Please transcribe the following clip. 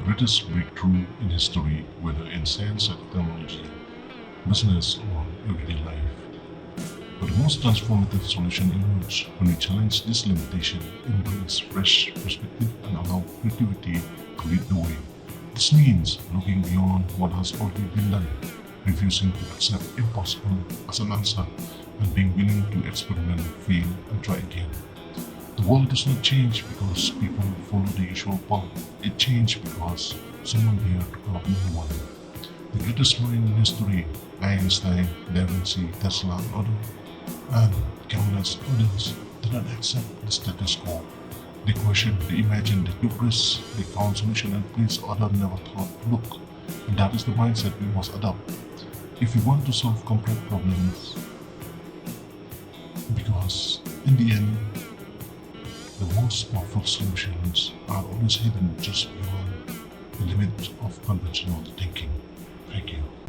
greatest breakthrough in history, whether in science or technology, business, or everyday life. But the most transformative solution emerges when we challenge this limitation, embrace fresh perspective, and allow creativity to lead the way. This means looking beyond what has already been done, refusing to accept impossible as an answer, and being willing to experiment, fail, and try again. The world does not change because people follow the usual path. It changed because someone dared to carve a new one. The greatest mind in history, Einstein, Da Vinci, Tesla, and others, and countless others, did not accept the status quo. They questioned, they imagined, they took risks, they found solutions in places others never thought to look. And that is the mindset we must adopt if we want to solve complex problems. Because in the end, the most powerful solutions are always hidden just beyond the limit of conventional thinking.